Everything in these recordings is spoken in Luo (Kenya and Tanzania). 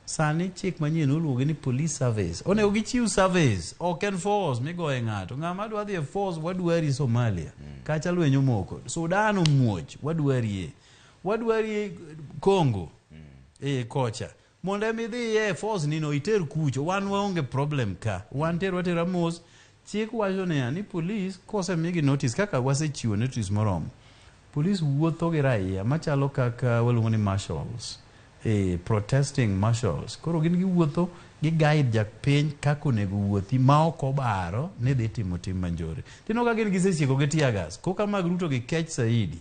Sani chik manyien uluonge ni police service. Onego gichiw service, ok en force migoye ng'ato. Ng'ama dwa dhi e force wadwari Somalia. Kacha lwenyo moko. Sudan omuoch wadwari Congo. Kocha. Mondo mi dhi e force nino iter kucho. Wan waonge problem ka. Wan watera mos. Chik wacho ni police kose migi notice kaka wasechiwo notice moromo. Police wuotho gi raia machalo kaka waluongo ni marshals. Protesting marshals. Koro gin giwuotho gi guide jak piny kako nego wuothi ma ok obaro ne dhi timo tim manjore. Tino ka gin gisechiko gi tiagas, koka mag Ruto gi kech saidi.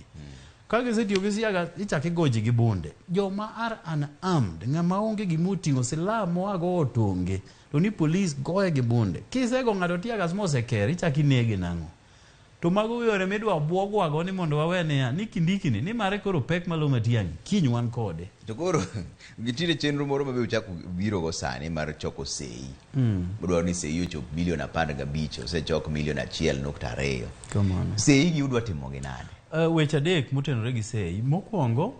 Ka gisetiyo gi tiagas, ichaki goji gi bunde. Joma are unarmed, ng'ama onge gi muting'o silaha moago otonge, to ni police goye gi bunde. Kisego ng'ato tiagas moseker, ichaki nege nang'o. To mago yore midwa bwogwago ni mondo wawene ni kindikini ni mare koro pek malo matiangi kiny wan kode. To koro gitire chenro moro mabe uchako biro go sani mar choko sei. Bodwa ni sei ochop milion 15 osechok milion 1.2. Kamano. Sei gi udwa timo gi nade? Weche adek motenore gi sei. Mokwongo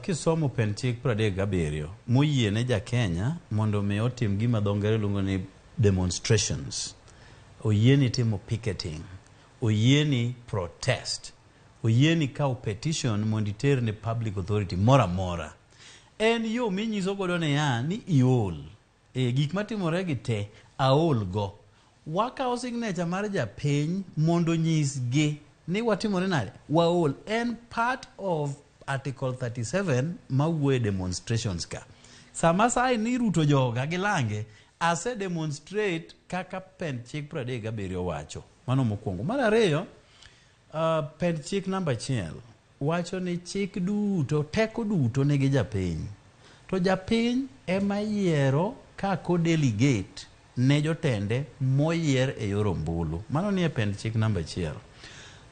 kisomo pen chik 37 moyie ne ja Kenya mondo me otim gima dho ngere luongo ni demonstrations. Oyieni timo picketing. Oyieni protest. Oyieni kao petition mondo iter ne public authority mora mora. En yo minyiso godo ne ya ni iol. Gik matimore gi te aol go. Wakao signature mar japiny mondo nyisgi ni watimore nade. Waol. En part of Article 37 mawuoye demonstrations ka. Sama sai ni Ruto joga gilange ase demonstrate kaka pen chik 37 wacho. Mano mokwongo. Mar ariyo, pen chik namba 1 wacho ni chik duto, teko duto nigi japiny. To japiny ema yiero kako delegate ne jotende moyier e yor ombulu. Mano ni e pen chik namba 1.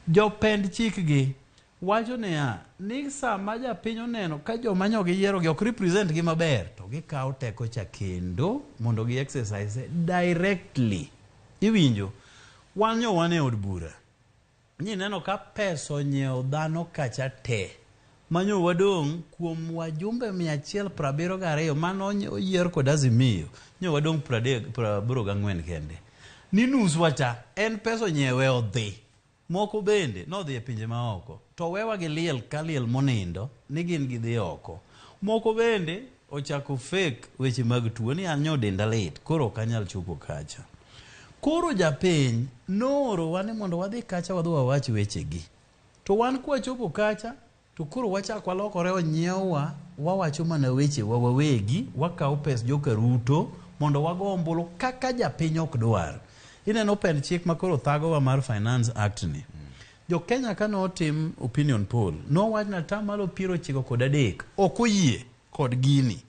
Jo pen chik gi wacho ni sama japiny oneno ka joma nyogi yiero gi ok represent gi maber, to gikawo teko cha kendo mondo gi exercise directly. Iwinjo? Wanyo wane od bura. Ni neno ka peso nyeo dhano kacha te. Manyo wadong kuom wajumbe 172 mano oyier kod Azimio. Nyo wadong 84 kende. Ni nus wacha en peso nyewe odhi. Moko bende nodhi e pinje maoko. To wewa gi liel ka liel monindo ni gin gidhi oko. Moko bende ochako fake weche mag tuo ni anyo denda lit. Koro kanyal chopo kacha. Koro japiny noro wane mondo wadhi kacha wadhi wawach weche gi. To wan kwa chopo kacha to koro wachako walokore onyiewa wawacho mana weche wawegi wakao pes joka Ruto mondo wago ombulu kaka japiny ok dwar. Ineno pen chik makoro thago wa mar Finance Act ni. Jo Kenya kano otim opinion poll no wach na tamalo 93 okoyie kod gini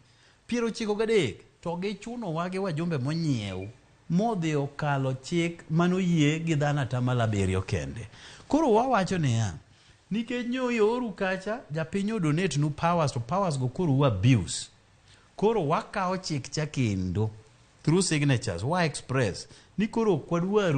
93 to gichuno wage wajumbe monyiew modhi okalo chik manoyie gi dhana tamala 7 kende. Koro wawacho niya nikech nyoyo oru kacha japiny donate nu powers to powers go koro abuse. Koro wakao chik cha kendo through signatures wa express ni koro kwadwaru